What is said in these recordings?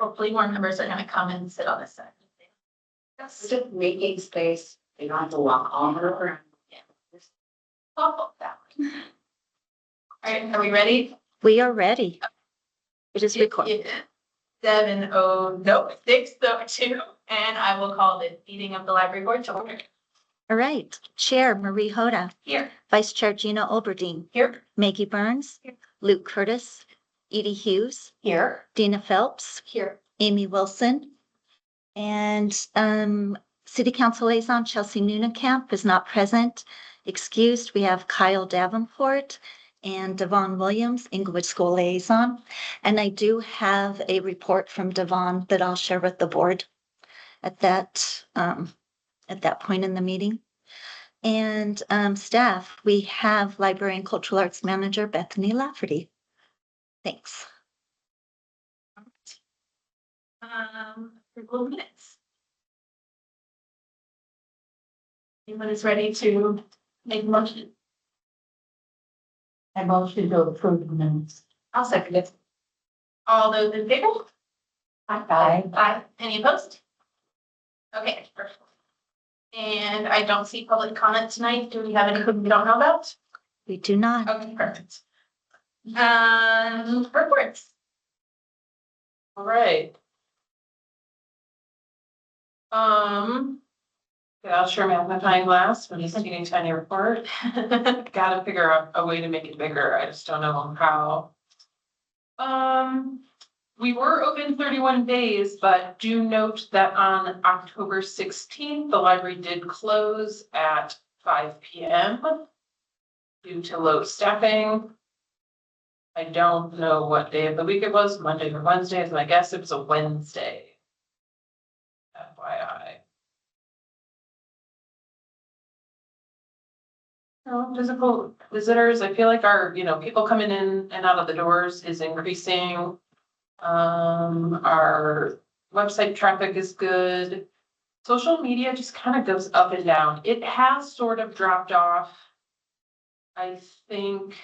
hopefully more members are gonna come and sit on this side. Just making space, they don't have to walk all around. Awful that one. All right, are we ready? We are ready. It is recorded. 6:02, and I will call the meeting of the library board to order. All right. Chair Marie Hotta, Here. Vice Chair Gina Olberding, Here. Maggie Burns, Here. Luke Curtis, Edie Hughes, Here. Dina Phelps, Here. Amy Wilson, and City Council Liaison Chelsea Noonenkamp is not present. Excused, we have Kyle Davenport and Devon Williams, Inglewood School Liaison. And I do have a report from Devon that I'll share with the board at that point in the meeting. And staff, we have Library and Cultural Arts Manager Bethany Lafferty. Thanks. Approval of minutes. Anyone is ready to make a motion? I motion to approve the minutes. I'll second it. All those in favor? Aye. Aye. Any opposed? Okay, perfect. And I don't see public comment tonight. Do we have anything we don't know about? We do not. Okay, perfect. Reports. All right. Yeah, I'll share my magnifying glass for this teeny tiny report. Gotta figure out a way to make it bigger. I just don't know how. We were open 31 days, but do note that on October 16th, the library did close at 5 p.m. due to low staffing. I don't know what day of the week it was, Monday or Wednesday is my guess. It was a Wednesday. FYI. Physical visitors, I feel like our, people coming in and out of the doors is increasing. Our website traffic is good. Social media just kind of goes up and down. It has sort of dropped off. I think,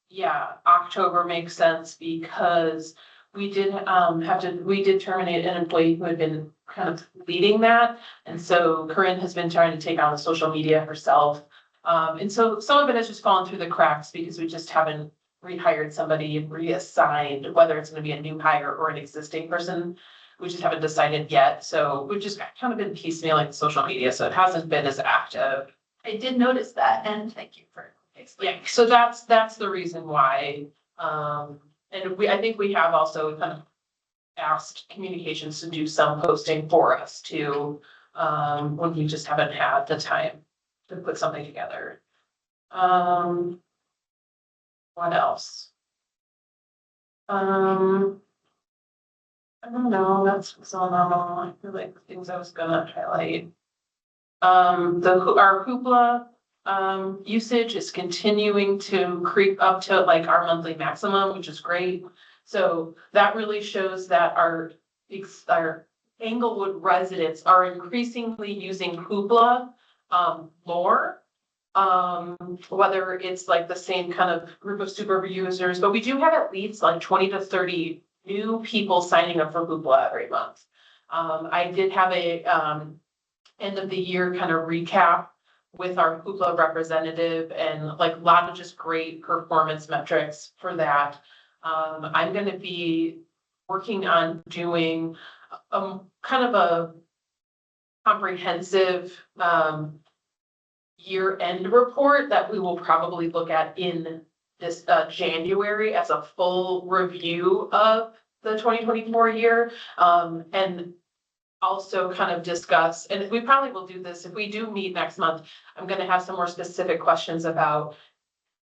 yeah, October makes sense because we did terminate an employee who had been kind of leading that. And so Corinne has been trying to take on the social media herself. And so some of it has just fallen through the cracks because we just haven't rehired somebody and reassigned, whether it's going to be a new hire or an existing person. We just haven't decided yet. So we've just kind of been piecemealing social media. So it hasn't been as active. I did notice that, and thank you for explaining. Yeah, so that's the reason why. And I think we have also kind of asked communications to do some posting for us too, when we just haven't had the time to put something together. What else? I don't know, that's so normal. I feel like the things I was gonna highlight. Our Hoopla usage is continuing to creep up to like our monthly maximum, which is great. So that really shows that our Englewood residents are increasingly using Hoopla more. Whether it's like the same kind of group of super users, but we do have at least like 20 to 30 new people signing up for Hoopla every month. I did have a end of the year kind of recap with our Hoopla representative and like a lot of just great performance metrics for that. I'm going to be working on doing kind of a comprehensive year-end report that we will probably look at in this January as a full review of the 2024 year, and also kind of discuss, and we probably will do this if we do meet next month. I'm going to have some more specific questions about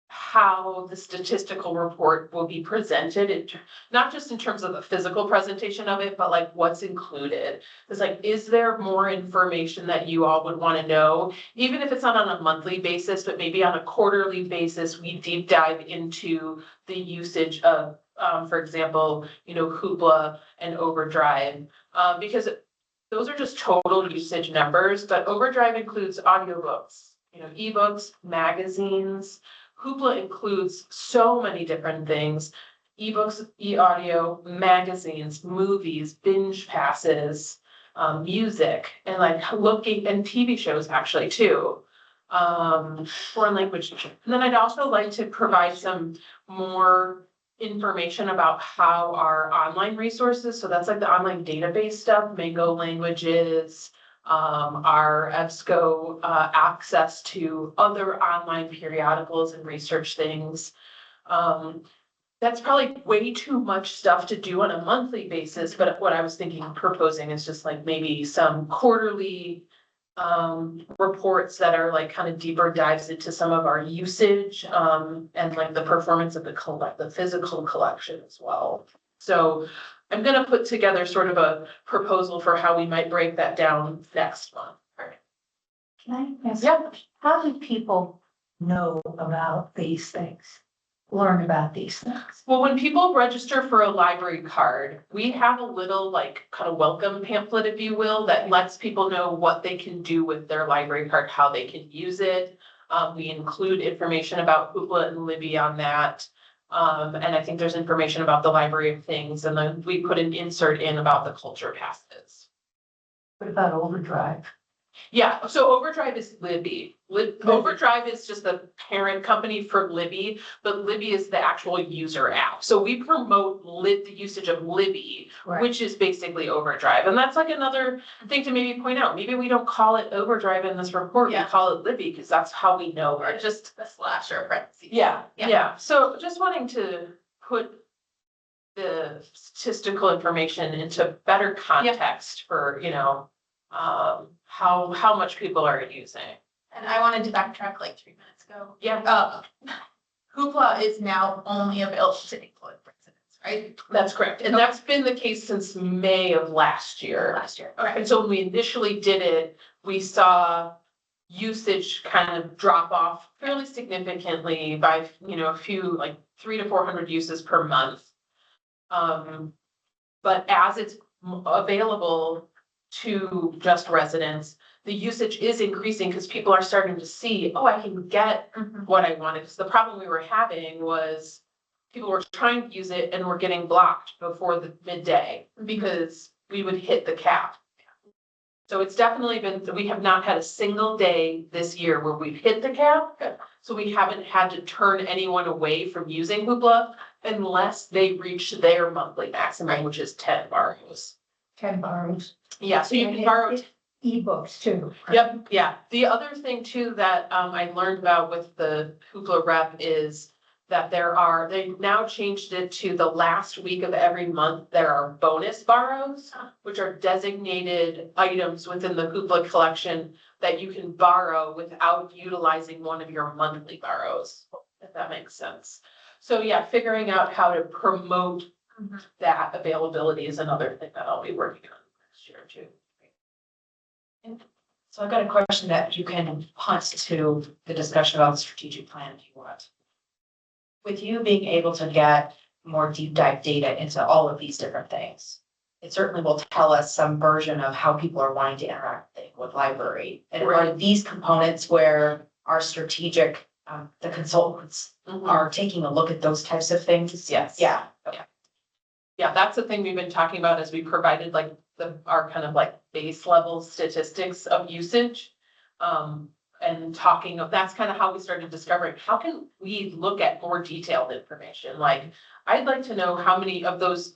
how the statistical report will be presented, not just in terms of the physical presentation of it, but like what's included. It's like, is there more information that you all would want to know, even if it's not on a monthly basis, but maybe on a quarterly basis, we deep dive into the usage of, for example, Hoopla and Overdrive, because those are just total usage numbers, but Overdrive includes audiobooks, ebooks, magazines. Hoopla includes so many different things, ebooks, e-audio, magazines, movies, binge passes, music, and like looking, and TV shows actually too. Foreign language. And then I'd also like to provide some more information about how our online resources, so that's like the online database stuff, Mango Languages, our EBSCO, access to other online periodicals and research things. That's probably way too much stuff to do on a monthly basis, but what I was thinking, proposing is just like maybe some quarterly reports that are like kind of deeper dives into some of our usage, and like the performance of the physical collection as well. So I'm gonna put together sort of a proposal for how we might break that down next month. Can I ask? Yeah. How do people know about these things? Learn about these things? Well, when people register for a library card, we have a little like kind of welcome pamphlet, if you will, that lets people know what they can do with their library card, how they can use it. We include information about Hoopla and Libby on that. And I think there's information about the Library of Things, and then we put an insert in about the culture passes. What about Overdrive? Yeah, so Overdrive is Libby. Overdrive is just the parent company for Libby, but Libby is the actual user app. So we promote the usage of Libby, which is basically Overdrive. And that's like another thing to maybe point out. Maybe we don't call it Overdrive in this report, we Yeah. call it Libby because that's how we know Or it. just a slash or a parentheses. Yeah, Yeah. yeah. So just wanting to put the statistical information into better context for, how much people are using. And I wanted to backtrack like 3 minutes ago. Yeah, Hoopla is now only available to employed residents, right? that's correct. And that's been the case since May of last year. Last year, okay. And so when we initially did it, we saw usage kind of drop off fairly significantly by, a few, like 300 to 400 uses per month. But as it's available to just residents, the usage is increasing because people are starting to see, oh, I can get what I wanted. Because the problem we were having was people were trying to use it and were getting blocked before the midday because we would hit the cap. So it's definitely been, we have not had a single day this year where we've hit the cap. So we haven't had to turn anyone away from using Hoopla unless they reach their monthly maximum, which is 10 borrows. 10 borrows. Yeah, so you And can borrow. Ebooks too. Yep, yeah. The other thing too that I learned about with the Hoopla rep is that they've now changed it to the last week of every month, there are bonus borrows, which are designated items within the Hoopla collection that you can borrow without utilizing one of your monthly borrows, if that makes sense. So yeah, figuring out how to promote that availability is another thing that I'll be working on next year too. So I've got a question that you can punt to the discussion about the strategic plan if you want. With you being able to get more deep dive data into all of these different things, it certainly will tell us some version of how people are wanting to interact with library. And are these components where our strategic, the consultants are taking a look at those types of things? Yes. Yeah, okay. Yeah, that's the thing we've been talking about as we provided like our kind of like base level statistics of usage. And talking of, that's kind of how we started discovering, how can we look at more detailed information? Like, I'd like to know how many of those,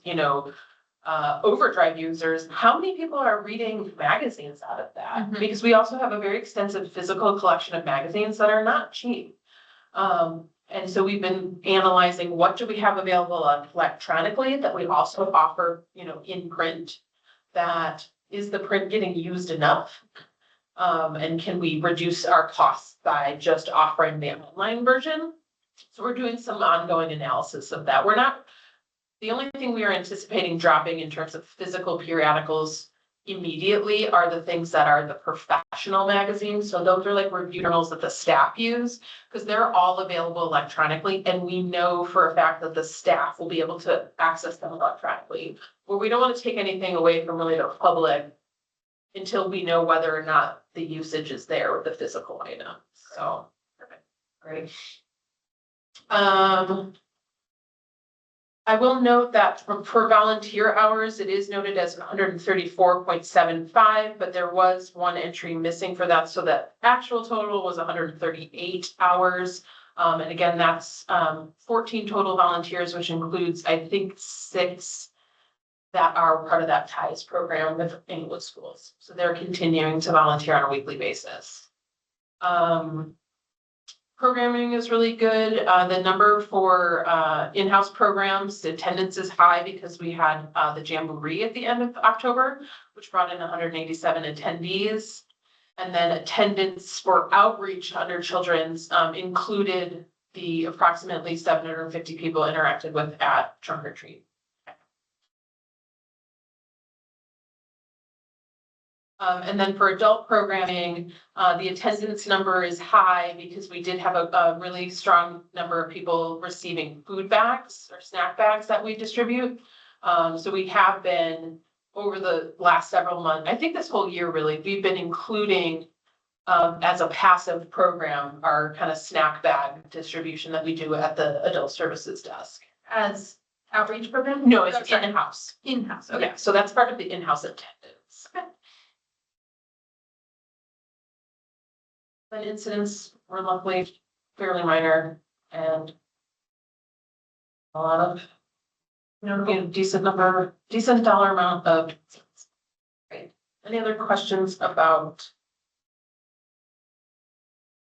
Overdrive users, how many people are reading magazines out of that? Because we also have a very extensive physical collection of magazines that are not cheap. And so we've been analyzing what do we have available electronically that we also offer, in print. That is the print getting used enough? And can we reduce our costs by just offering the online version? So we're doing some ongoing analysis of that. The only thing we are anticipating dropping in terms of physical periodicals immediately are the things that are the professional magazines. So those are like review journals that the staff use, because they're all available electronically. And we know for a fact that the staff will be able to access them electronically. Where we don't want to take anything away from really the public until we know whether or not the usage is there with the physical item. So, Great. I will note that for volunteer hours, it is noted as 134.75, but there was one entry missing for that, so that actual total was 138 hours. And again, that's 14 total volunteers, which includes, I think, 6 that are part of that TIES program with Englewood schools. So they're continuing to volunteer on a weekly basis. Programming is really good. The number for in-house programs, the attendance is high because we had the Jamboree at the end of October, which brought in 187 attendees. And then attendance for outreach under children's included the approximately 750 people interacted with at Trunk or Treat. And then for adult programming, the attendance number is high because we did have a really strong number of people receiving food bags or snack bags that we distribute. So we have been over the last several months, I think this whole year really, we've been including as a passive program, our kind of snack bag distribution that we do at the adult services desk. As outreach program? No, it's Oh, sorry. in-house. In-house, okay. Yeah, so that's part of the in-house attendance. Okay. The incidents were luckily fairly minor and a lot of, decent dollar amount of. Great. Any other questions about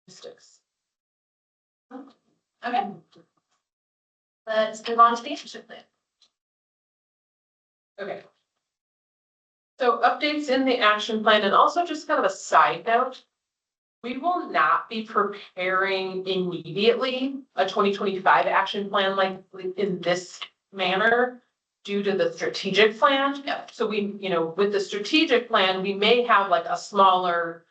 statistics? Okay. Let's move on to the action plan. Okay. So updates in the action plan, and also just kind of a side note. We will not be preparing immediately a 2025 action plan like in this manner due to the strategic plan. Yeah. So we, with the strategic plan, we may have like a smaller,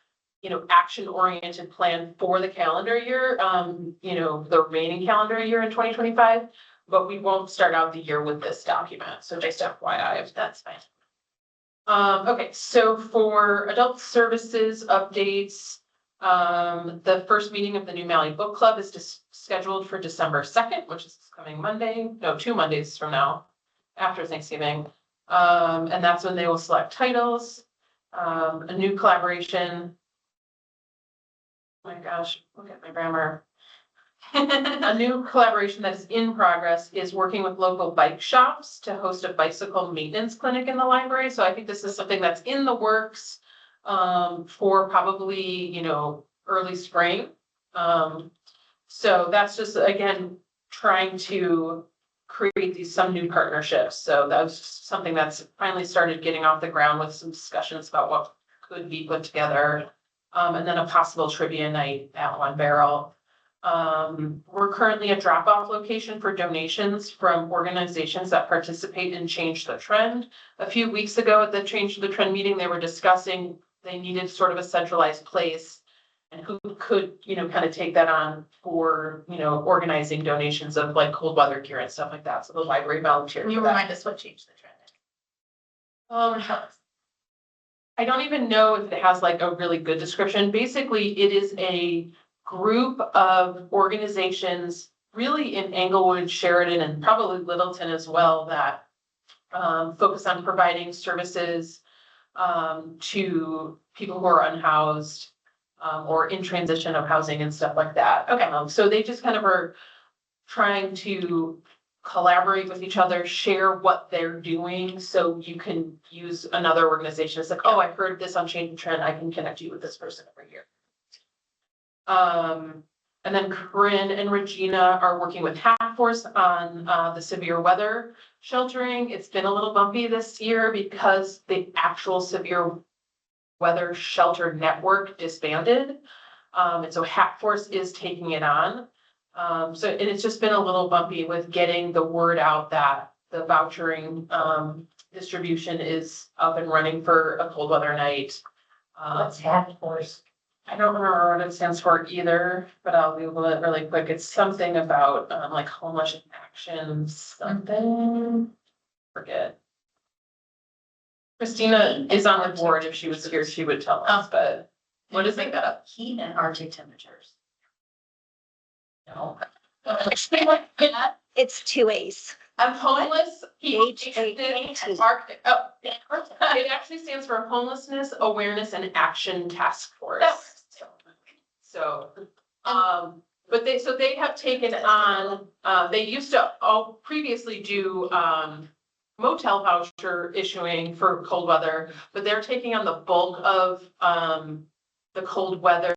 action-oriented plan for the calendar year, the remaining calendar year in 2025, but we won't start out the year with this document. So just FYI, that's fine. Okay, so for adult services updates, the first meeting of the New Mally Book Club is scheduled for December 2nd, which is coming Monday, no, 2 Mondays from now, after Thanksgiving. And that's when they will select titles, a new collaboration. Oh my gosh, look at my grammar. A new collaboration that is in progress is working with local bike shops to host a bicycle maintenance clinic in the library. So I think this is something that's in the works for probably, early spring. So that's just, again, trying to create some new partnerships. So that was something that's finally started getting off the ground with some discussions about what could be put together. And then a possible trivia night at One Barrel. We're currently a drop-off location for donations from organizations that participate in Change the Trend. A few weeks ago at the Change the Trend meeting, they were discussing they needed sort of a centralized place and who could, kind of take that on for, organizing donations of like cold weather gear and stuff like that. So the library volunteered. Can you for that. remind us what Change the Trend is? I don't even know if it has like a really good description. Basically, it is a group of organizations really in Englewood, Sheridan, and probably Littleton as well that focus on providing services to people who are unhoused or in transition of housing and stuff like that. Okay. So they just kind of are trying to collaborate with each other, share what they're doing, so you can use another organization. It's like, oh, I heard this on Change the Trend, I can connect you with this person over here. And then Corinne and Regina are working with Half Force on the severe weather sheltering. It's been a little bumpy this year because the actual severe weather shelter network disbanded. And so Half Force is taking it on. And it's just been a little bumpy with getting the word out that the vouchering distribution is up and running for a cold weather night. What's Half Force? I don't remember what it stands for either, but I'll Google it really quick. It's something about like homeless action something. Forget. Christina is on the board. If she was here, she would tell us, but what is it? Heat and Arctic temperatures. No. It's 2 A's. I'm homeless. H-A-T. It actually stands for Homelessness Awareness and Action Task Force. So, but they have taken on, they used to all previously do, motel voucher issuing for cold weather, but they're taking on the bulk of, the cold weather,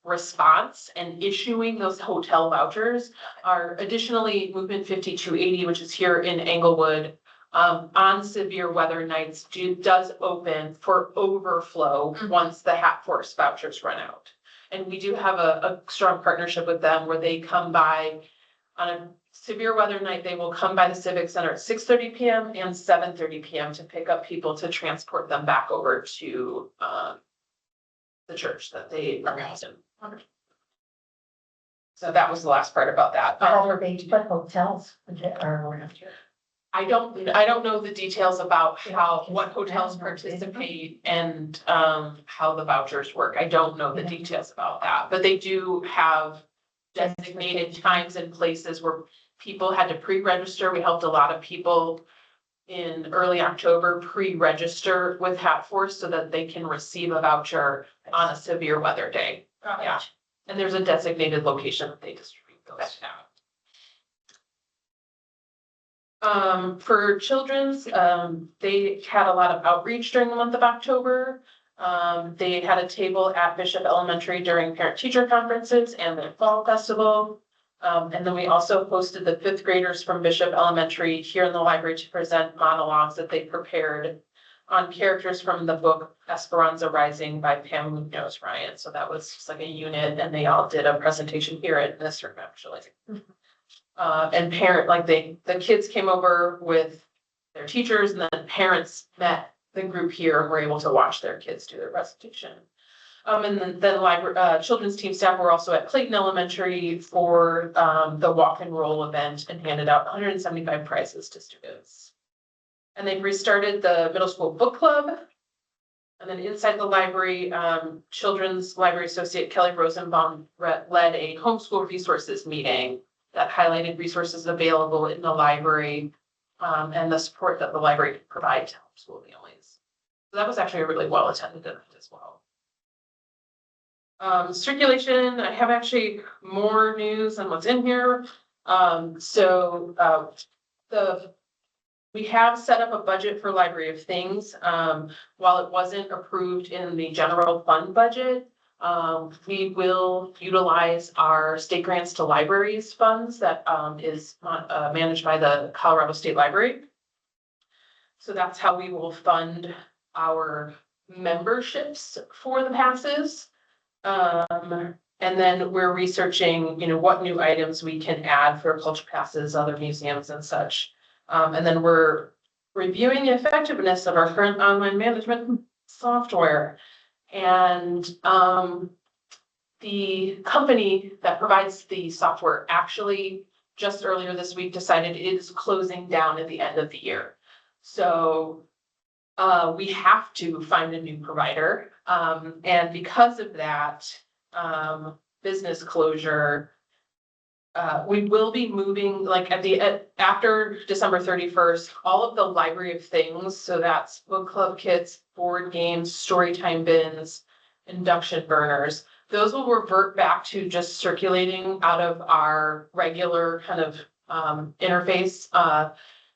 response and issuing those hotel vouchers. Are additionally Movement 5280, which is here in Englewood, on severe weather nights does open for overflow once the Hatforce vouchers run out. And we do have a strong partnership with them where they come by on a severe weather night. They will come by the Civic Center at 6:30 p.m. and 7:30 p.m. to pick up people to transport them back over to the church that they are housed in. So that was the last part about that. Over beach, but hotels are around here. I don't know the details about what hotels participate and how the vouchers work. I don't know the details about that, but they do have designated times and places where people had to pre-register. We helped a lot of people in early October pre-register with Hatforce so that they can receive a voucher on a severe weather day. Yeah, and there's a designated location that they distribute those at. For children's, they had a lot of outreach during the month of October. They had a table at Bishop Elementary during parent-teacher conferences and the fall festival. And then we also hosted the 5th graders from Bishop Elementary here in the library to present monologues that they prepared on characters from the book Esperanza Rising by Pam Munoz Ryan. So that was just like a unit, and they all did a presentation here in this room, actually. And the kids came over with their teachers, and then parents met the group here and were able to watch their kids do their presentation. And then library, children's team staff were also at Clayton Elementary for the walk and roll event and handed out 175 prizes to students. And they've restarted the middle school book club. And then inside the library, Children's Library Associate Kelly Rosenbaum led a homeschool resources meeting that highlighted resources available in the library and the support that the library can provide to homeschool families. So that was actually a really well attended event as well. Circulation, I have actually more news than what's in here. We have set up a budget for Library of Things. While it wasn't approved in the general fund budget, we will utilize our state grants to libraries funds that is managed by the Colorado State Library. So that's how we will fund our memberships for the passes. And then we're researching, what new items we can add for culture passes, other museums and such. And then we're reviewing the effectiveness of our current online management software. And the company that provides the software actually just earlier this week decided it is closing down at the end of the year. So we have to find a new provider. And because of that business closure, we will be moving after December 31st, all of the Library of Things. So that's book club kits, board games, storytime bins, induction burners. Those will revert back to just circulating out of our regular kind of interface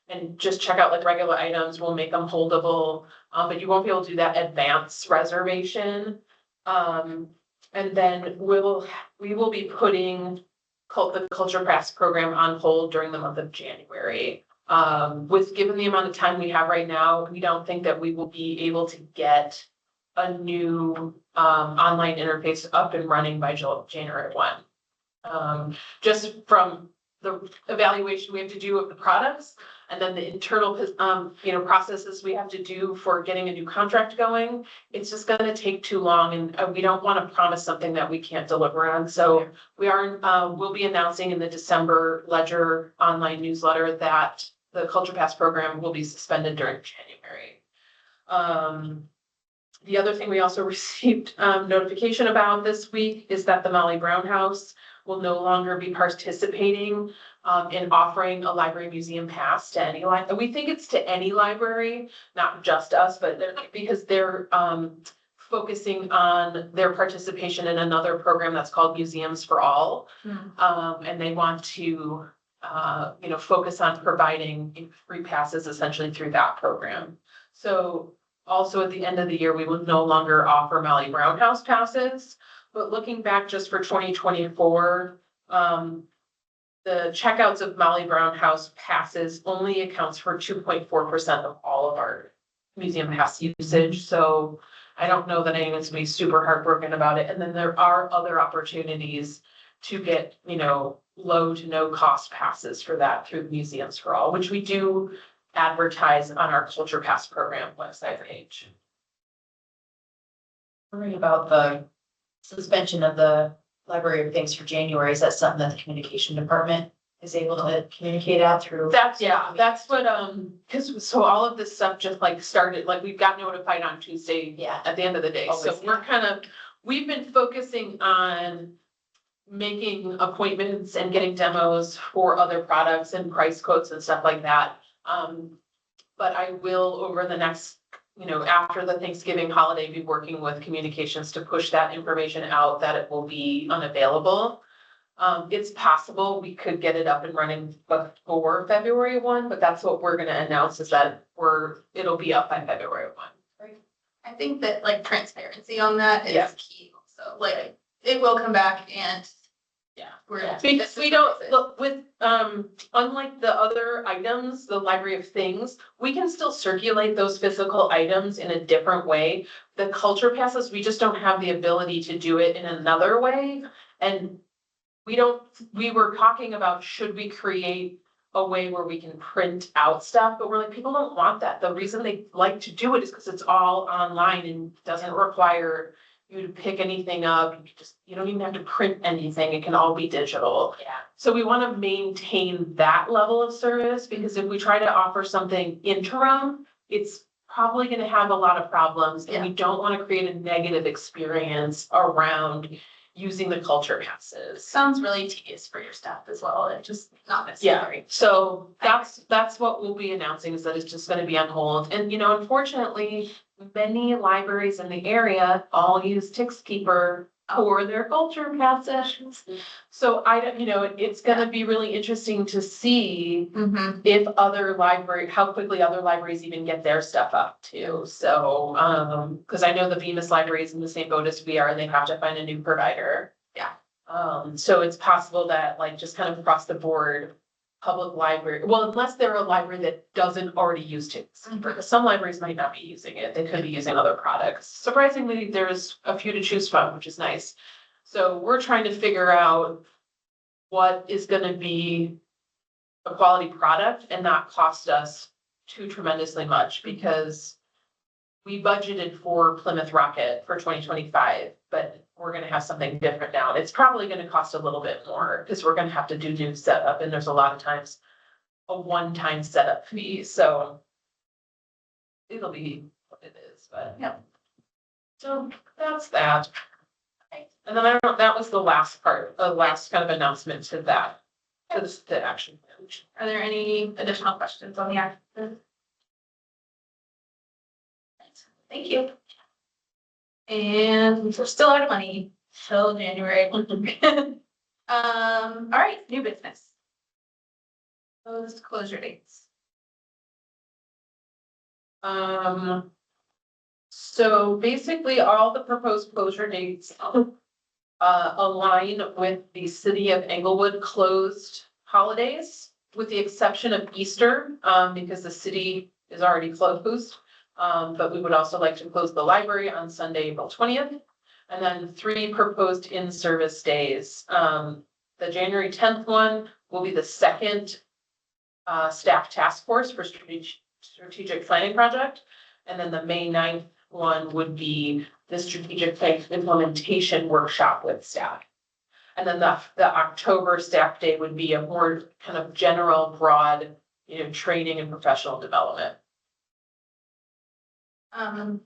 and just check out like regular items. We'll make them holdable, but you won't be able to do that advance reservation. And then we will be putting the Culture Pass program on hold during the month of January. Given the amount of time we have right now, we don't think that we will be able to get a new online interface up and running by January 1. Just from the evaluation we have to do of the products, and then the internal processes we have to do for getting a new contract going, it's just going to take too long, and we don't want to promise something that we can't deliver on. So we'll be announcing in the December Ledger online newsletter that the Culture Pass program will be suspended during January. The other thing we also received notification about this week is that the Molly Brown House will no longer be participating in offering a library museum pass to any we think it's to any library, not just us, but because they're, focusing on their participation in another program that's called Museums for All. And they want to, focus on providing free passes essentially through that program. So also at the end of the year, we will no longer offer Molly Brown House passes, but looking back just for 2024, the checkouts of Molly Brown House passes only accounts for 2.4% of all of our museum pass usage. So I don't know that anyone's gonna be super heartbroken about it. And then there are other opportunities to get, low to no cost passes for that through Museums for All, which we do advertise on our Culture Pass program website page. Worrying about the suspension of the Library of Things for January, is that something that the communication department is able to communicate out through? That's what, cause so all of this stuff just like started, like we got notified on Tuesday. Yeah. At the end of the day, so Always, we're we've been focusing on making appointments and getting demos for other products and price quotes and stuff like that. But I will over the next, after the Thanksgiving holiday, be working with communications to push that information out that it will be unavailable. It's possible we could get it up and running before February 1, but that's what we're gonna announce is that it'll be up by February 1. I think that like transparency on that Yeah. is key. So like it will come back and Because we don't, look, with, unlike the other items, the Library of Things, we can still circulate those physical items in a different way. The culture passes, we just don't have the ability to do it in another way. And we were talking about, should we create a way where we can print out stuff, but we're like, people don't want that. The reason they like to do it is because it's all online and doesn't require you to pick anything up. You don't even have to print anything. It can all be digital. Yeah. So we want to maintain that level of service because if we try to offer something interim, it's probably going to have a lot of problems and we don't want to create a negative experience around using the culture passes. sounds really tedious for your staff as well, and just not necessary. So that's what we'll be announcing is that it's just gonna be on hold. And unfortunately, many libraries in the area all use Tixkeeper for their culture pass sessions. So it's gonna be really interesting to see Mm-hmm. if how quickly other libraries even get their stuff up too. So, cause I know the Bemis Library is in the same boat as we are, and they have to find a new provider. Yeah. So it's possible that like just kind of across the board, public library, well, unless they're a library that doesn't already use Tixkeeper, because some libraries might not be using it. They could be using other products. Surprisingly, there's a few to choose from, which is nice. So we're trying to figure out what is gonna be a quality product and not cost us too tremendously much because we budgeted for Plymouth Rocket for 2025, but we're gonna have something different now. It's probably gonna cost a little bit more because we're gonna have to do new setup and there's a lot of times a one-time setup fee, so it'll be what it is, but yeah. So that's that. And then I don't know, that was the last part, the last kind of announcement to that, to the action plan. Are there any additional questions on the action? Thank you. And we're still out of money till January. All right, new business. Those closure dates. So basically all the proposed closure dates align with the city of Englewood closed holidays, with the exception of Easter, because the city is already closed. But we would also like to close the library on Sunday, April 20th. And then 3 proposed in-service days. The January 10th one will be the second staff task force for strategic planning project. And then the May 9th one would be the strategic plan implementation workshop with staff. And then the October staff day would be a more kind of general, broad, training and professional development. The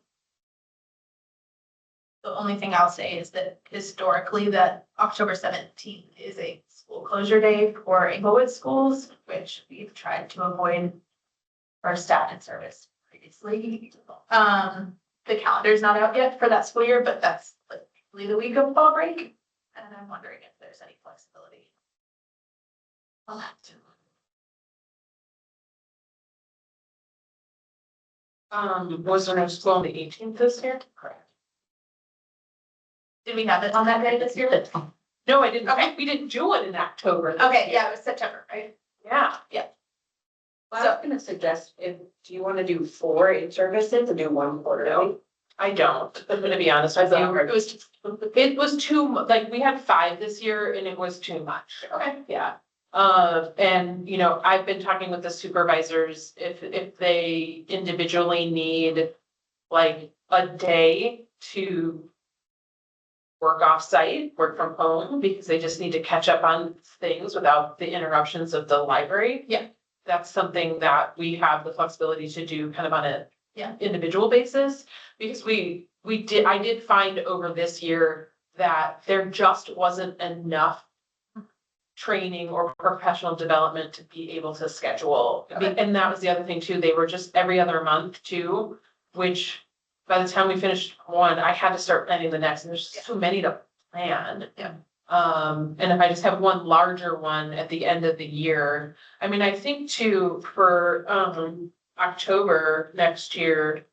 only thing I'll say is that historically that October 17th is a school closure day for Inglewood schools, which we've tried to avoid for staff and service previously. The calendar's not out yet for that school year, but that's likely the week of fall break. And I'm wondering if there's any flexibility on that. Was there no school on the 18th this year? Correct. Did we have it on that day this year? No, I didn't. Okay. We didn't do it in October. this Okay, year. yeah, it was September, right? Yeah. I was gonna suggest, do you wanna do 4 in-services or do 1 quarterly? No, I don't. I'm gonna be honest with you. It was like, we had 5 this year and it was too much. Okay. Yeah. And you know, I've been talking with the supervisors, if they individually need like a day to work off-site, work from home, because they just need to catch up on things without the interruptions of the library. Yeah. That's something that we have the flexibility to do kind of on a Yeah. individual basis, because I did find over this year that there just wasn't enough training or professional development to be able to schedule. Okay. And that was the other thing too, they were just every other month too, which by the time we finished one, I had to start planning the next, and there's just too many to plan. Yeah. And if I just have one larger one at the end of the year, I mean, I think too, for October next year,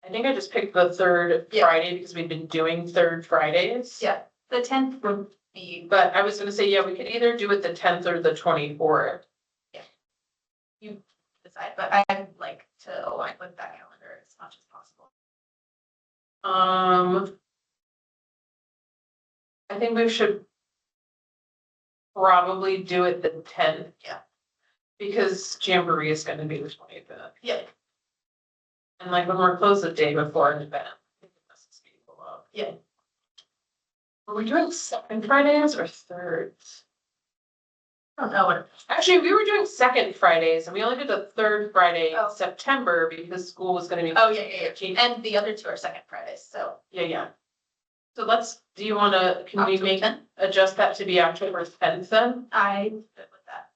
I think I just picked the third Yeah. Friday because we've been doing third Fridays. Yeah, the 10th would be, But I was gonna say, yeah, we could either do it the 10th or the 24th. you decide, but I'd like to align with that calendar as much as possible. I think we should probably do it the 10th. Yeah. Because Jamboree is gonna be the 25th. Yeah. And like when we're closed the day before an event. I think it messes people up. Yeah. Were we doing second Fridays or thirds? I don't know what. Actually, we were doing second Fridays and we only did the third Friday Oh. in September because school was gonna be. Oh, yeah. And the other 2 are second Fridays, so. Yeah. So do you wanna, can we October make, 10th? adjust that to be October 10th then? I fit with that.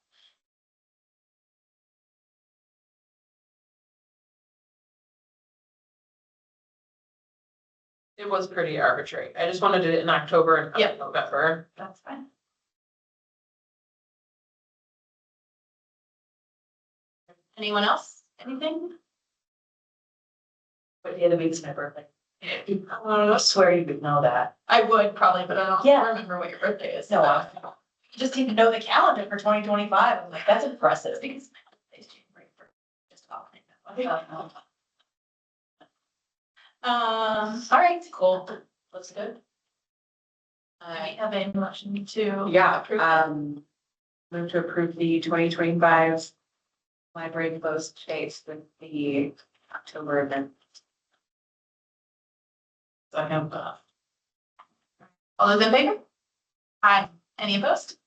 It was pretty arbitrary. I just wanted it in October and Yeah. November. That's fine. Anyone else? Anything? What day of the week's my birthday? I swear you would know that. I would probably, but I don't Yeah. remember what your birthday is. No, so. you just need to know the calendar for 2025. I'm like, that's impressive. Because my birthday's January 1st, just off my All right, Cool. Looks good. I have a motion to. Yeah, approve. move to approve the 2025 library closed dates with the October event. So I have, All those in favor? Aye. Any opposed?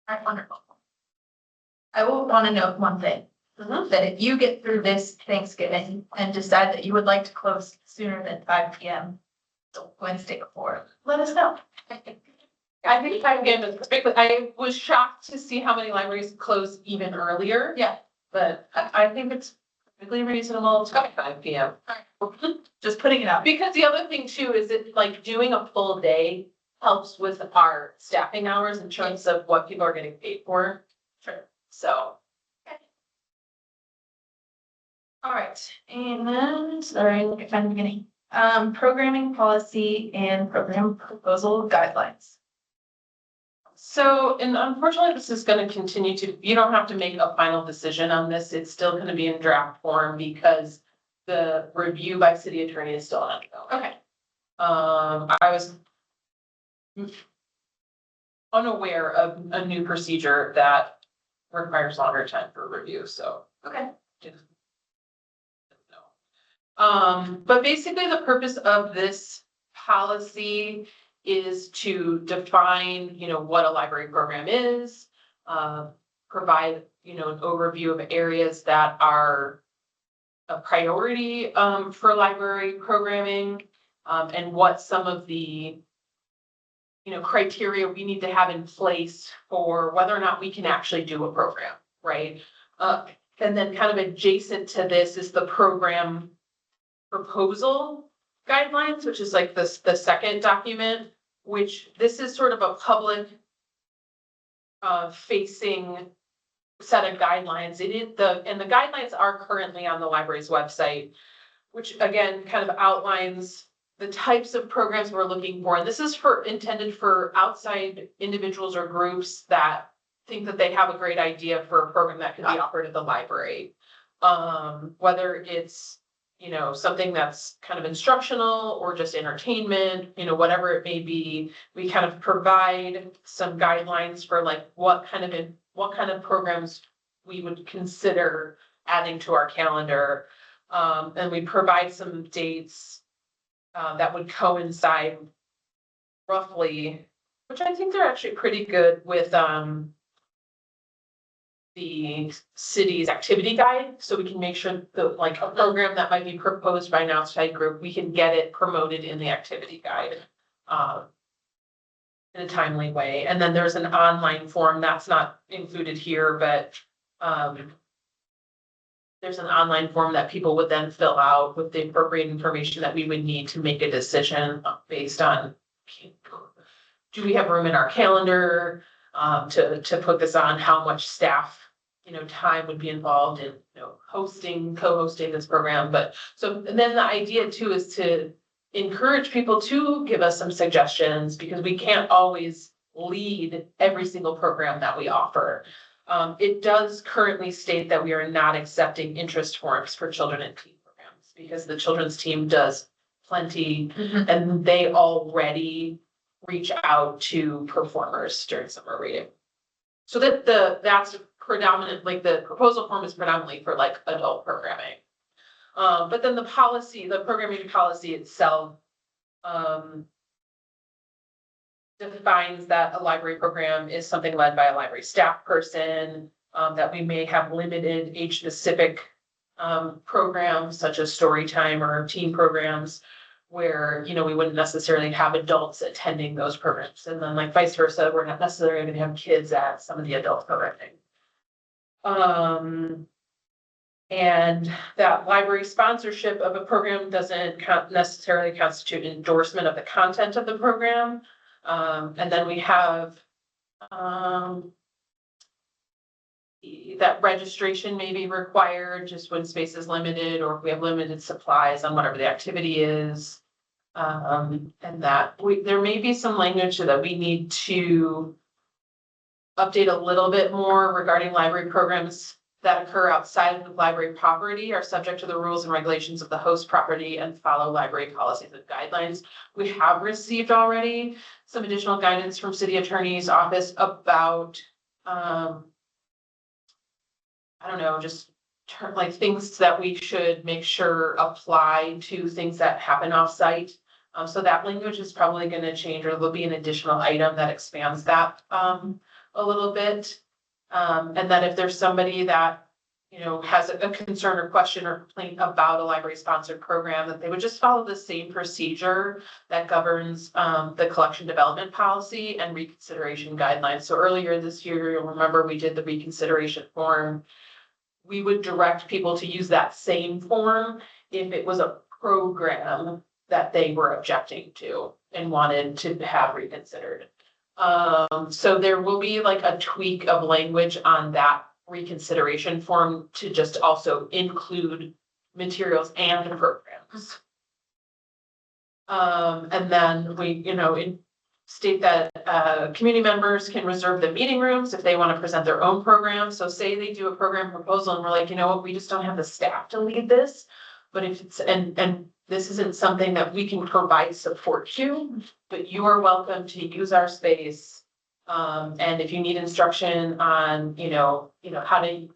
All right, wonderful. I will want to note one thing, that if you get through this Thanksgiving and decide that you would like to close sooner than 5 p.m. the Wednesday before, let us know. I think 5 p.m. is particularly, I was shocked to see how many libraries closed even earlier. Yeah. But I think it's perfectly reasonable to Okay. 5 p.m. Just putting it out. Because the other thing too is that like doing a full day helps with our staffing hours in terms of what people are getting paid for. Sure. So. All right, and then, sorry, look at the beginning. Programming policy and program proposal guidelines. So, and unfortunately, this is gonna continue to, you don't have to make a final decision on this, it's still gonna be in draft form because the review by city attorney is still ongoing. Okay. I was unaware of a new procedure that requires longer time for review, so. Okay. didn't know. But basically the purpose of this policy is to define, what a library program is, provide, an overview of areas that are a priority, for library programming, and what some of the criteria we need to have in place for whether or not we can actually do a program, right? And then kind of adjacent to this is the program proposal guidelines, which is like the second document, which this is sort of a public facing set of guidelines. And the guidelines are currently on the library's website, which again, kind of outlines the types of programs we're looking for. And this is intended for outside individuals or groups that think that they have a great idea for a program that could be offered at the library. Whether it's, something that's kind of instructional or just entertainment, whatever it may be, we kind of provide some guidelines for like what kind of programs we would consider adding to our calendar. And we provide some dates that would coincide roughly, which I think they're actually pretty good with the city's activity guide, so we can make sure that like a program that might be proposed by an outside group, we can get it promoted in the activity guide in a timely way. And then there's an online form that's not included here, but there's an online form that people would then fill out with the appropriate information that we would need to make a decision based on, do we have room in our calendar to put this on, how much staff, time would be involved in, co-hosting this program. But so, and then the idea too is to encourage people to give us some suggestions, because we can't always lead every single program that we offer. It does currently state that we are not accepting interest forms for children and teen programs, because the children's team does plenty and they already reach out to performers during summer reading. So that's predominant, like the proposal form is predominantly for like adult programming. But then the programming policy itself defines that a library program is something led by a library staff person, that we may have limited age-specific programs such as story time or teen programs, where we wouldn't necessarily have adults attending those programs, and then like vice versa, we're not necessarily going to have kids at some of the adult programming. And that library sponsorship of a program doesn't necessarily constitute endorsement of the content of the program. And then we have that registration may be required just when space is limited, or if we have limited supplies on whatever the activity is. And that there may be some language that we need to update a little bit more regarding library programs that occur outside of the library property are subject to the rules and regulations of the host property and follow library policies and guidelines. We have received already some additional guidance from city attorney's office about, I don't know, just like things that we should make sure apply to things that happen off-site. So that language is probably going to change, or there'll be an additional item that expands that a little bit. And that if there's somebody that, has a concern or question or complaint about a library sponsored program, that they would just follow the same procedure that governs the collection development policy and reconsideration guidelines. So earlier this year, you'll remember we did the reconsideration form. We would direct people to use that same form if it was a program that they were objecting to and wanted to have reconsidered. So there will be like a tweak of language on that reconsideration form to just also include materials and programs. And then we, state that community members can reserve the meeting rooms if they want to present their own program. So say they do a program proposal and we're like, we just don't have the staff to lead this. But if it's, and this isn't something that we can provide support to, but you are welcome to use our space. And if you need instruction on, how to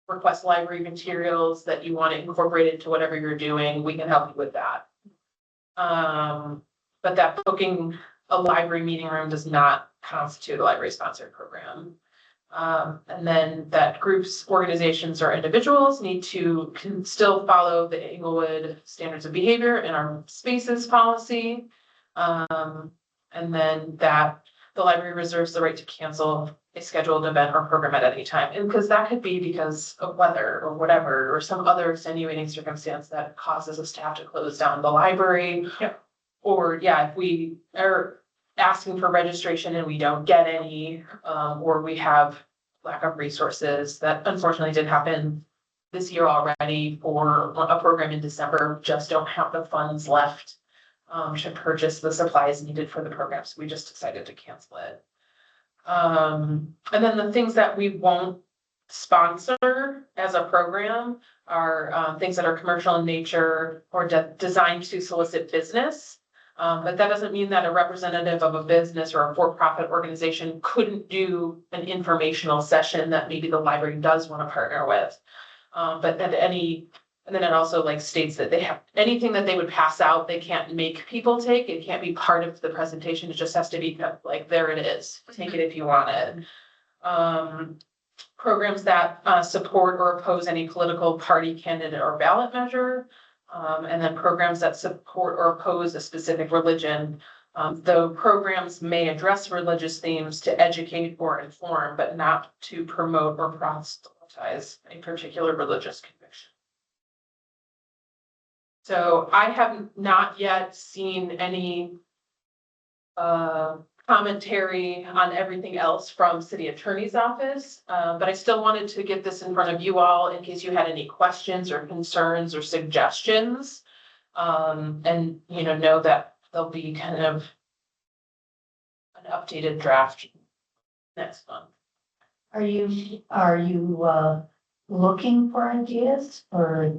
request library materials that you want to incorporate into whatever you're doing, we can help you with that. But that booking a library meeting room does not constitute a library sponsored program. And then that groups, organizations, or individuals can still follow the Englewood standards of behavior in our spaces policy. And then that the library reserves the right to cancel a scheduled event or program at any time. And because that could be because of weather or whatever, or some other extenuating circumstance that causes us to have to close down the library. Yep. Or if we are asking for registration and we don't get any, or we have lack of resources. That unfortunately did happen this year already for a program in December, just don't have the funds left to purchase the supplies needed for the program, so we just decided to cancel it. And then the things that we won't sponsor as a program are things that are commercial in nature or designed to solicit business. But that doesn't mean that a representative of a business or a for-profit organization couldn't do an informational session that maybe the library does want to partner with. But and then it also like states that they have anything that they would pass out, they can't make people take. It can't be part of the presentation. It just has to be like, there it is. Take it if you want it. Programs that support or oppose any political party, candidate, or ballot measure. And then programs that support or oppose a specific religion. Though programs may address religious themes to educate or inform, but not to promote or proselytize a particular religious conviction. So I have not yet seen any commentary on everything else from city attorney's office, but I still wanted to get this in front of you all in case you had any questions or concerns or suggestions. And know that there'll be kind of an updated draft next month. Are you looking for ideas or?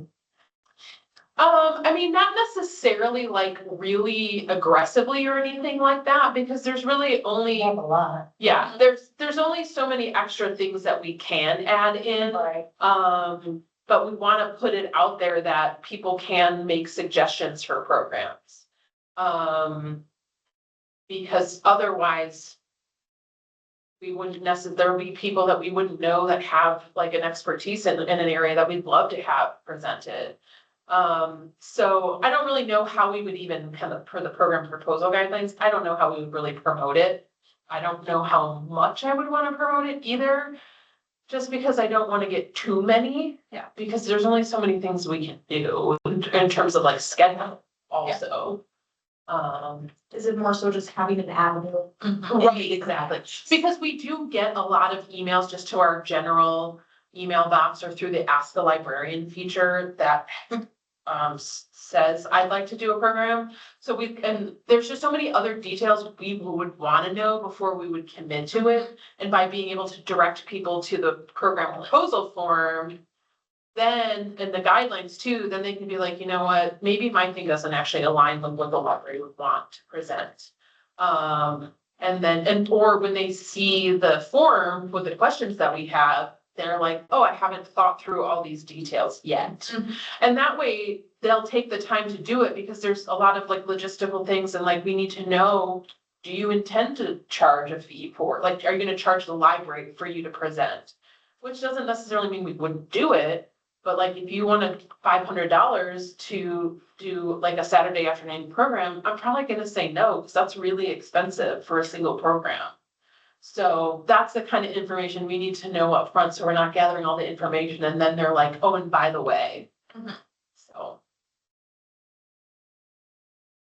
I mean, not necessarily like really aggressively or anything like that, because there's really only, Have a lot. yeah, there's only so many extra things that we can add in. Right. But we want to put it out there that people can make suggestions for programs. Because otherwise we wouldn't necessarily, there would be people that we wouldn't know that have like an expertise in an area that we'd love to have presented. So I don't really know how we would even kind of, for the program proposal guidelines, I don't know how we would really promote it. I don't know how much I would want to promote it either, just because I don't want to get too many. Yeah. Because there's only so many things we can do in terms of like schedule also. Is it more so just having an avenue? Right, exactly. Because we do get a lot of emails just to our general email box or through the Ask the Librarian feature that says, I'd like to do a program. So and there's just so many other details we would want to know before we would commit to it. And by being able to direct people to the program proposal form, then, and the guidelines too, then they can be like, you know what, maybe my thing doesn't actually align with what the library would want to present. Or when they see the form with the questions that we have, they're like, oh, I haven't thought through all these details yet. Mhm. And that way they'll take the time to do it, because there's a lot of like logistical things, and like we need to know, do you intend to charge a fee for, like, are you gonna charge the library for you to present? Which doesn't necessarily mean we wouldn't do it, but like if you wanted $500 to do like a Saturday afternoon program, I'm probably gonna say no, because that's really expensive for a single program. So that's the kind of information we need to know up front, so we're not gathering all the information and then they're like, oh, and by the way. Mhm. So.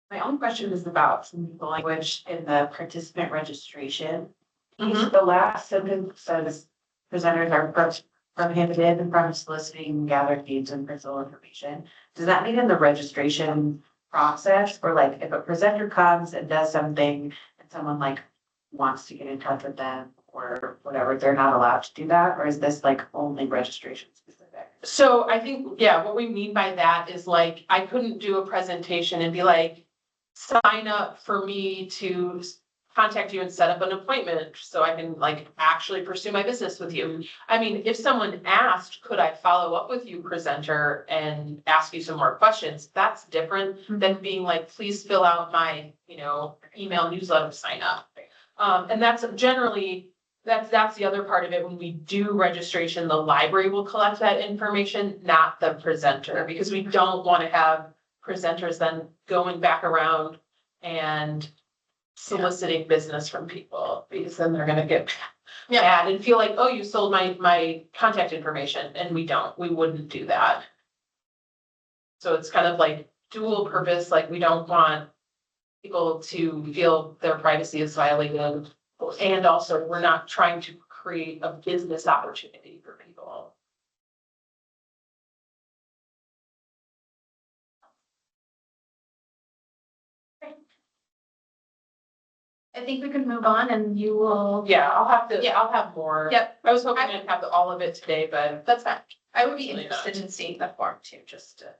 My own question is about some of the language in the participant registration. Mhm. The last sentence says presenters are prohibited from soliciting gathered needs and personal information. Does that mean in the registration process, or like if a presenter comes and does something and someone like wants to get in touch with them or whatever, they're not allowed to do that? Or is this like only registration specific? So I think, yeah, what we mean by that is like, I couldn't do a presentation and be like, sign up for me to contact you and set up an appointment so I can like actually pursue my business with you. I mean, if someone asked, could I follow up with you, presenter, and ask you some more questions, that's different than being like, please fill out my, email newsletter, sign up. And that's generally, that's the other part of it. When we do registration, the library will collect that information, not the presenter, because we don't want to have presenters then going back around and soliciting business from people, because then they're gonna get Yeah. mad and feel like, oh, you sold my contact information, and we wouldn't do that. So it's kind of like dual purpose, like we don't want people to feel their privacy is violated. And also, we're not trying to create a business opportunity for people. I think we can move on and you will. Yeah, Yeah. I'll have more. Yep, I was hoping I'd have all of it today, but, that's fine. I would be Really interested in seeing the form too, just to.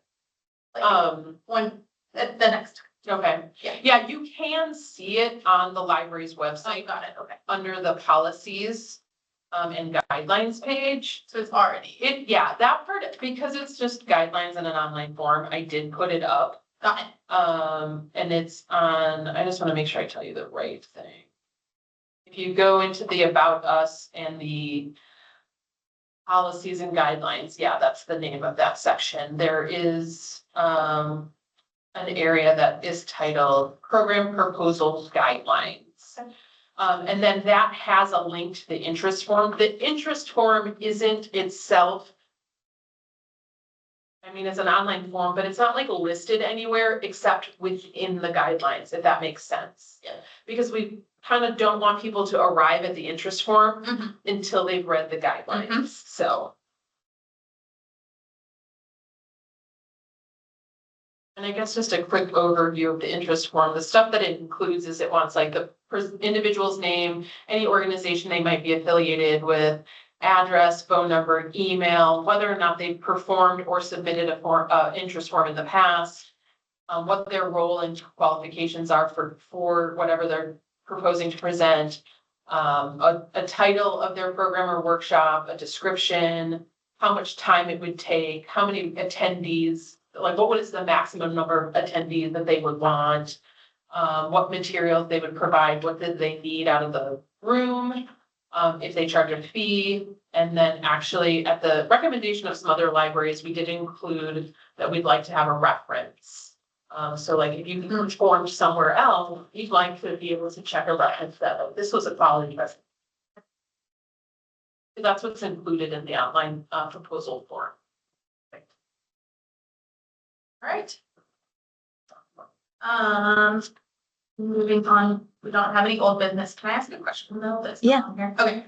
Like, the next. okay. Yeah. Yeah, you can see it on the library's Oh, website got it, okay. under the policies and guidelines page. So it's already, Yeah, that part, because it's just guidelines in an online form, I did put it up. got it. And it's on, I just want to make sure I tell you the right thing. If you go into the About Us and the policies and guidelines, yeah, that's the name of that section. There is an area that is titled Program Proposal Guidelines. And then that has a link to the interest form. The interest form isn't itself, I mean, it's an online form, but it's not like listed anywhere except within the guidelines, if that makes sense. Yeah. Because we kind of don't want people to arrive at the interest form Mhm. until they've read the guidelines, Mhm. so. And I guess just a quick overview of the interest form, the stuff that it includes is it wants like the individual's name, any organization they might be affiliated with, address, phone number, email, whether or not they've performed or submitted a form, interest form in the past, what their role and qualifications are for whatever they're proposing to present, a title of their program or workshop, a description, how much time it would take, how many attendees, like what is the maximum number of attendees that they would want, what materials they would provide, what did they need out of the room, if they charge a fee, and then actually at the recommendation of some other libraries, we did include that we'd like to have a reference. So like if you performed somewhere else, you'd like to be able to check a reference that like, this was a quality presentation. That's what's included in the online proposal form. All right. Moving on, we don't have any old business. Can I ask a question? No, that's Yeah. not on here. Okay,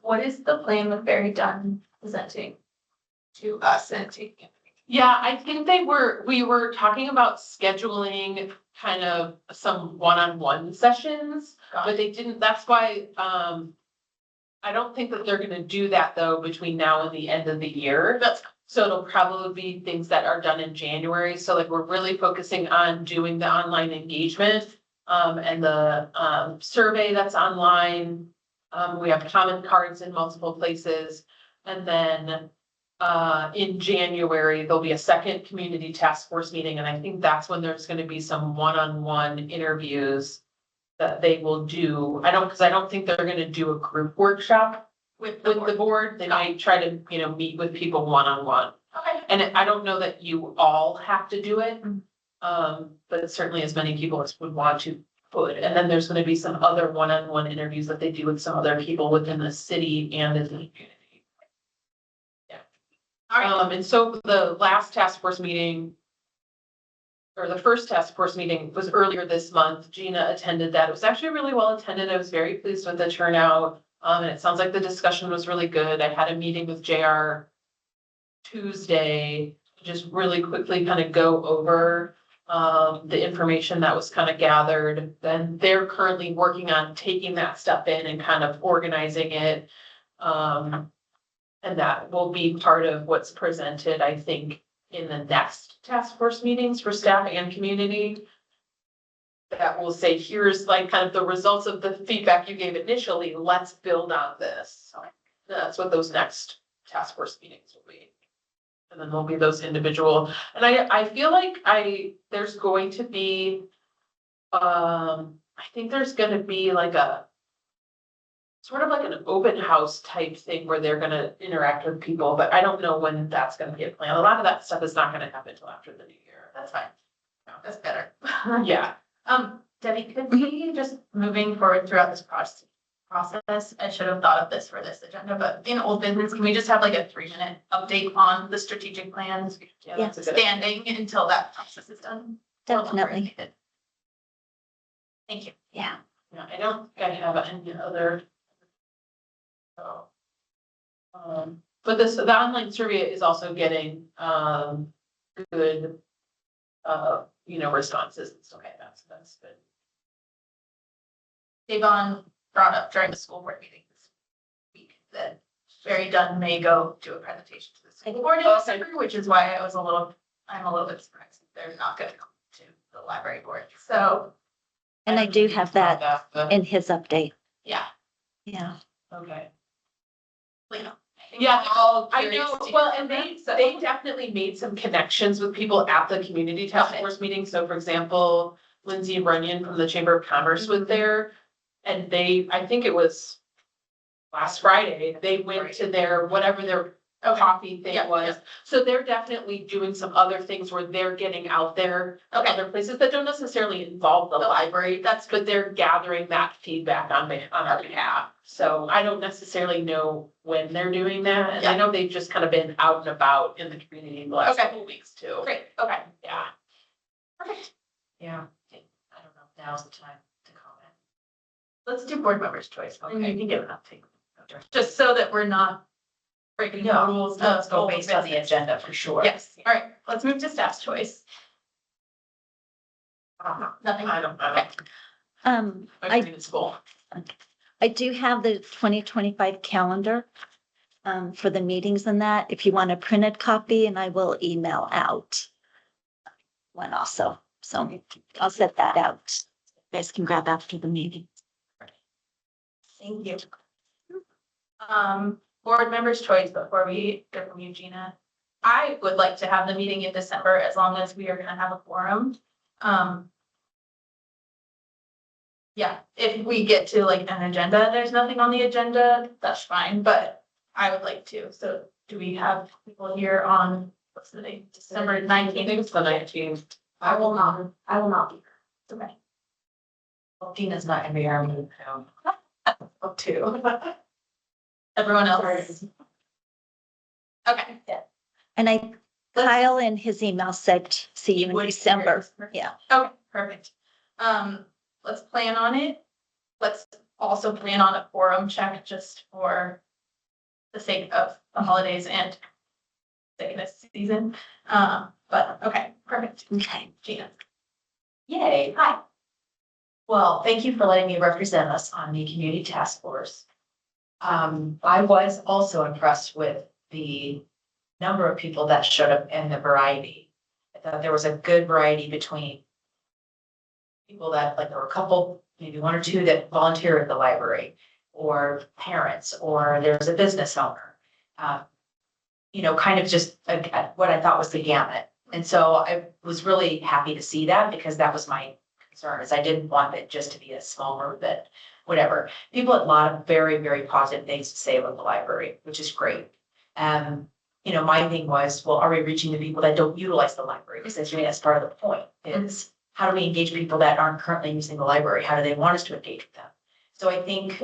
what is the plan with Barry Dunn presenting to us and taking? Yeah, I think we were talking about scheduling kind of some one-on-one sessions, but they didn't, that's why, I don't think that they're gonna do that though between now and the end of the year. So it'll probably be things that are done in January. So like we're really focusing on doing the online engagement, and the, survey that's online. We have comment cards in multiple places. And then, in January, there'll be a second community task force meeting. And I think that's when there's gonna be some one-on-one interviews that they will do. Cause I don't think they're gonna do a group workshop with the board. They might try to, meet with people one-on-one. Okay. And I don't know that you all have to do it. But certainly as many people as would want to would. And then there's gonna be some other one-on-one interviews that they do with some other people within the city and in the community. All right. And so the last task force meeting, or the first task force meeting was earlier this month. Gina attended that. It was actually really well attended. I was very pleased with the turnout. And it sounds like the discussion was really good. I had a meeting with JR Tuesday, to just really quickly kind of go over the information that was kind of gathered. Then they're currently working on taking that stuff in and kind of organizing it. And that will be part of what's presented, I think, in the next task force meetings for staff and community. That will say, here's like kind of the results of the feedback you gave initially, let's build on this. So that's what those next task force meetings will be. And then there'll be those individual, and I feel like there's going to be, I think there's gonna be like a sort of like an open house type thing where they're gonna interact with people, but I don't know when that's gonna get planned. A lot of that stuff is not gonna happen until after the new year. That's fine. No, that's better. Yeah. Debbie, could we just moving forward throughout this process, I should have thought of this for this agenda, but in old business, can we just have like a 3-minute update on the strategic plans? Yeah, that's a good idea. Standing until that process is done. Or longer if Definitely. needed. Thank you. Yeah. Yeah, I don't think I have any other. So. But the online survey is also getting, good, responses and stuff like that, so that's good. Devon brought up during the school board meeting this week that Barry Dunn may go do a presentation to the school board in December, which is why I'm a little bit surprised that they're not gonna come to the library board, so, And I do have that but- in his update. yeah. Yeah. Okay. you know, Yeah, we're all I curious know, to well, hear and that, they definitely made some connections with people at the community task Okay. force meeting, so for example, Lindsay Runyon from the Chamber of Commerce was there. And I think it was last Friday, they went to their, whatever their coffee thing Yeah, was. So they're definitely doing some other things where they're getting out there to Okay. other places that don't necessarily involve the library. But they're gathering that feedback on our behalf. So I don't necessarily know when they're doing that. And I Yeah. know they've just kind of been out and about in the community the last Okay. couple of weeks too. great, okay, Yeah. perfect. Yeah, I don't know, now's the time to comment. Let's do board members' choice, and Okay. you can give an update. Just so that we're not breaking the No, rules. let's of go old based on the business. agenda for sure. Yes, all right, let's move to staff's choice. Nothing. I don't, Okay. my I brain is full. I do have the 2025 calendar for the meetings and that, if you want a printed copy, and I will email out one also. So I'll set that out. You guys can grab after the meeting. Thank you. Board members' choice before we go from you, Gina. I would like to have the meeting in December as long as we are gonna have a quorum. Yeah, if we get to like an agenda, there's nothing on the agenda, that's fine, but I would like to. So do we have people here on, what's the date, December I think 19th? it's the 19th. I will not be here. Okay. Well, Dina's not gonna be our meeting, so. Up to. Everyone else. Okay. And Kyle in his email said, see you in Would- December. Yeah. Okay, perfect. Let's plan on it. Let's also plan on a quorum check just for the sake of the holidays and sickness season. But okay, perfect. Okay. Gina. Yay. Hi. Well, thank you for letting me represent us on the community task force. I was also impressed with the number of people that showed up and the variety. I thought there was a good variety between people that, like, there were a couple, maybe one or two that volunteer at the library, or parents, or there's a business owner. Kind of just what I thought was the gamut. And so I was really happy to see that, because that was my concern, is I didn't want it just to be a small group that, whatever. People had a lot of very, very positive things to say about the library, which is great. My thing was, well, are we reaching the people that don't utilize the library? Because that's part of the point, is how do we engage people that aren't currently using the library? How do they want us to engage with them? So I think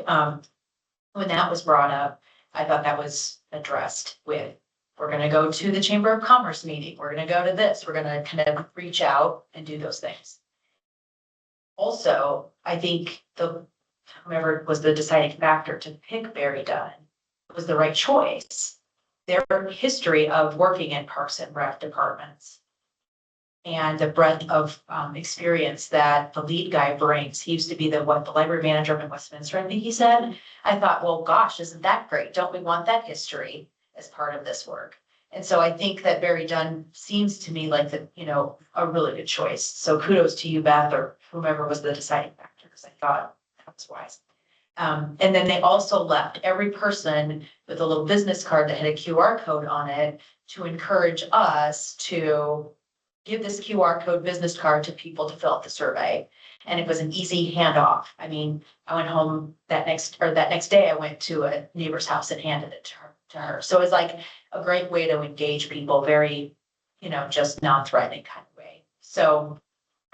when that was brought up, I thought that was addressed with, we're gonna go to the Chamber of Commerce meeting, we're gonna go to this, we're gonna kind of reach out and do those things. Also, I think whoever was the deciding factor to pick Barry Dunn was the right choice. Their history of working in Parks and Rec departments and the breadth of experience that the lead guy brings. He used to be the library manager in Westminster, I think he said. I thought, well, gosh, isn't that great? Don't we want that history as part of this work? And so I think that Barry Dunn seems to me like a really good choice. So kudos to you, Beth, or whomever was the deciding factor, because I thought that was wise. And then they also left every person with a little business card that had a QR code on it to encourage us to give this QR code business card to people to fill out the survey. And it was an easy handoff. I mean, I went home that next day, I went to a neighbor's house and handed it to her. So it was like a great way to engage people, very, just non-threatening kind of way. So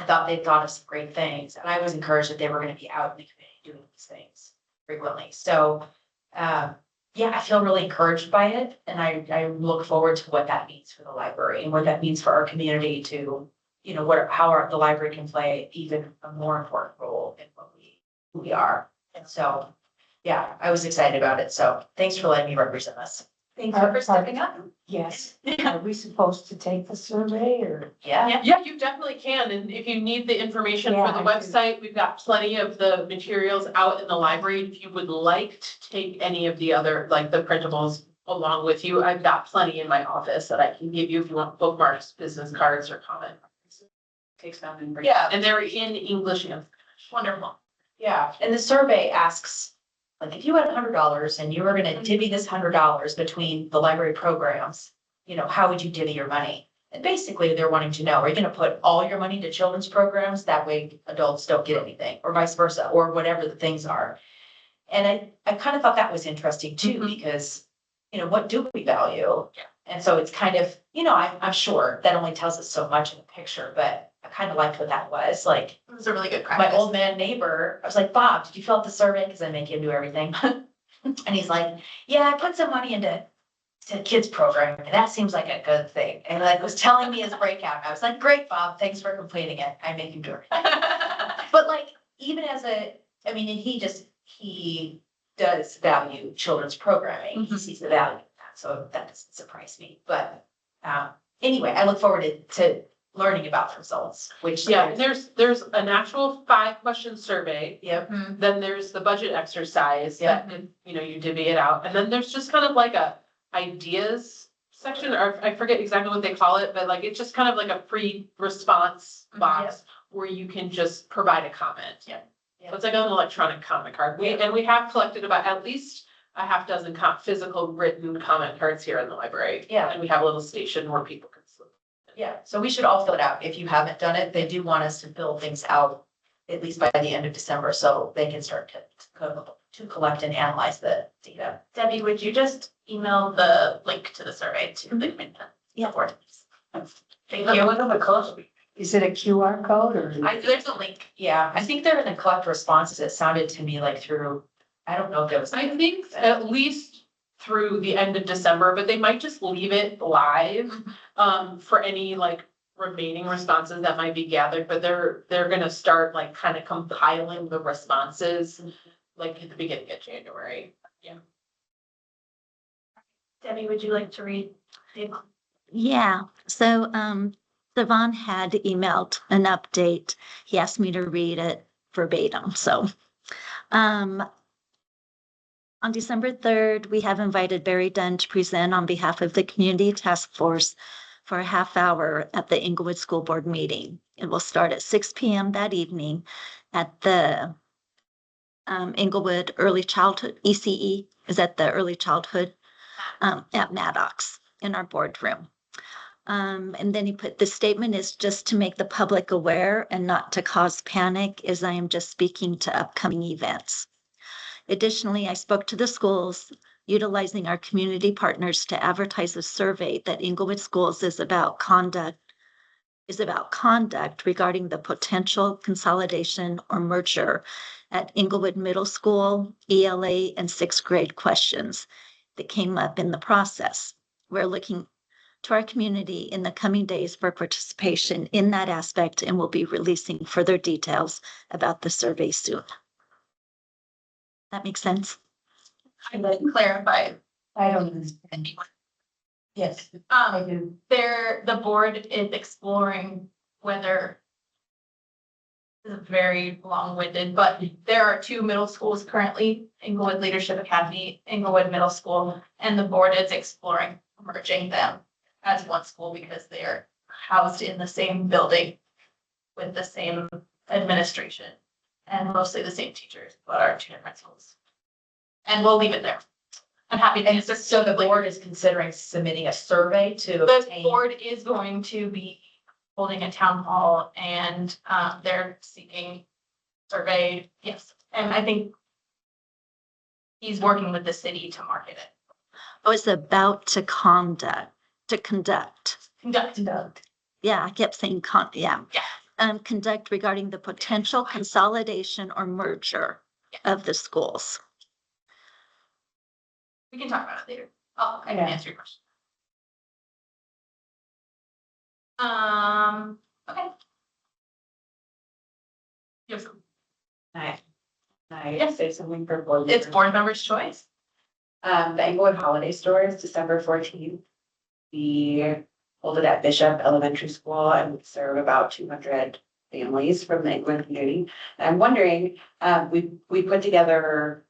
I thought they thought of some great things, and I was encouraged that they were gonna be out in the community doing these things frequently. So, yeah, I feel really encouraged by it, and I look forward to what that means for the library and what that means for our community to, you know, the library can play even a more important role in who we are. And so, yeah, I was excited about it. So thanks for letting me represent us. Thank you for stepping up. Yes. Are we supposed to take the survey or? Yeah. Yeah, you definitely can, and if you need the information for Yeah, the I do. website, we've got plenty of the materials out in the library. If you would like to take any of the other, like the printables along with you, I've got plenty in my office that I can give you if you want bookmarks, business cards, or comment. Takes them and brings. Yeah. And they're in English and Spanish. Wonderful. Yeah, and the survey asks, like, if you had $100 and you were gonna divvy this $100 between the library programs, you know, how would you divvy your money? And basically, they're wanting to know, are you gonna put all your money to children's programs? That way adults don't get anything, or vice versa, or whatever the things are. And I kind of thought that was interesting too, Mhm. because, you know, what do we value? Yeah. And so it's kind of, you know, I'm sure that only tells us so much in the picture, but I kind of liked what that was, like, It was a really good practice. my old man neighbor, I was like, Bob, did you fill out the survey? Cause I make him do everything. And he's like, yeah, I put some money into kids program, and that seems like a good thing. And like was telling me his breakout. I was like, great, Bob, thanks for completing it. I make you do it. But like, even as I mean, and he does value children's programming. He Mhm. sees the value in that. So that doesn't surprise me. But anyway, I look forward to learning about the results, which. Yeah, there's an actual 5-question survey. Yep. Mhm. Then there's the budget exercise that, you know, you divvy it out, and then there's just kind of like a ideas section, or I forget exactly what they call it, but like, it's just kind of like a free response box where you can just provide a comment. Yeah. So it's like an electronic comment card. We have collected about at least a half dozen physical written comment cards here in the library. Yeah. And we have a little station where people can slip. Yeah, so we should all fill it out. If you haven't done it, they do want us to fill things out at least by the end of December, so they can start to collect and analyze the data. Debbie, would you just email the link to the survey to the committee? Yeah. Board? Thank you. Look at the code. Is it a QR code or? There's a link. Yeah, I think they're gonna collect responses. It sounded to me like through, I don't know if there was. I think at least through the end of December, but they might just leave it live for any like remaining responses that might be gathered, but they're gonna start like kind of compiling the responses like at the beginning of January. Yeah. Debbie, would you like to read? Yeah, so Devon had emailed an update. He asked me to read it verbatim. So on December 3rd, we have invited Barry Dunn to present on behalf of the Community Task Force for a half hour at the Inglewood School Board meeting. It will start at 6 p.m. that evening at the Inglewood Early Childhood, ECE is at the Early Childhood at Maddox in our boardroom. And then he put, the statement is just to make the public aware and not to cause panic, as I am just speaking to upcoming events. Additionally, I spoke to the schools, utilizing our community partners to advertise a survey that Inglewood Schools is about conduct regarding the potential consolidation or merger at Inglewood Middle School, ELA, and 6th grade questions that came up in the process. We're looking to our community in the coming days for participation in that aspect, and we'll be releasing further details about the survey soon. That makes sense? I can clarify. I don't understand. Yes, I do. The board is exploring whether. This is very long-winded, but there are 2 middle schools currently, Inglewood Leadership Academy, Inglewood Middle School, and the board is exploring merging them as one school because they're housed in the same building with the same administration and mostly the same teachers, but are 2 different schools. And we'll leave it there. I'm happy to answer. So the board is considering submitting a survey to The obtain. board is going to be holding a town hall and they're seeking survey, yes, and I think he's working with the city to market it. Oh, it's about to conduct. Conduct. Yeah, I kept saying yeah. Yeah. conduct regarding the potential consolidation or merger of the schools. We can talk about it later. Oh, I can answer your question. Okay. Yes, I say something for board. it's members? board member's choice. The Englewood Holiday Store is December 14th. We hold it at Bishop Elementary School and we serve about 200 families from the Englewood community. And I'm wondering, we put together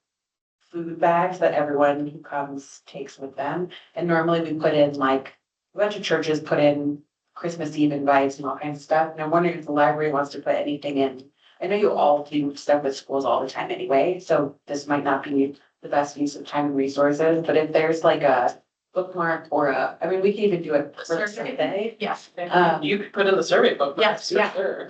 food bags that everyone who comes takes with them. And normally we put in like, a bunch of churches put in Christmas Eve invites and all kinds of stuff. And I'm wondering if the library wants to put anything in. I know you all do stuff with schools all the time anyway, so this might not be the best use of time and resources, but if there's like a bookmark or I mean, we can even do it for survey. Yes. You could put in the survey book. Yes, for yeah. sure.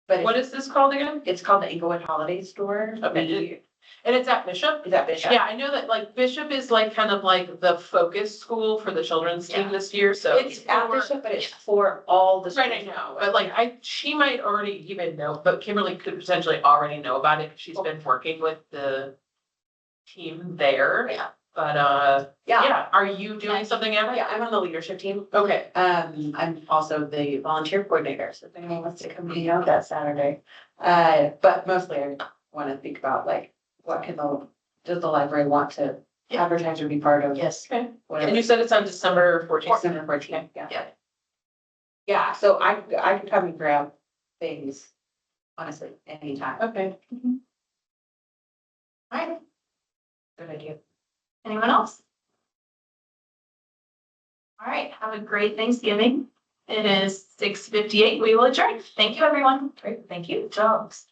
But What is this called again? it's called the Englewood Holiday Store. Okay. And it's at Bishop? Is that Bishop? Yeah, I know that like Bishop is like kind of like the focus school for the children's team Yeah. this year, so. It's at for- Bishop, but it's for all the. Right, I know, but like she might already even know, but Kimberly could potentially already know about it. She's been working with the team there. Yeah. But, Yeah, yeah, are you doing something at it? yeah, I'm on the leadership team. Okay, I'm also the volunteer coordinator, so if anyone wants to come hang out that Saturday. But mostly I want to think about like, what can does the library want to Yeah. advertise or be part of? Yes. okay. Whatever. And you said it's on December 14th? December 14th, yeah. Yeah. Yeah, so I can come and grab things, honestly, anytime. Okay. All right. Good idea. Anyone else? All right. Have a great Thanksgiving. It is 6:58. We will adjourn. Thank you, everyone. Great, thank you. Jobs.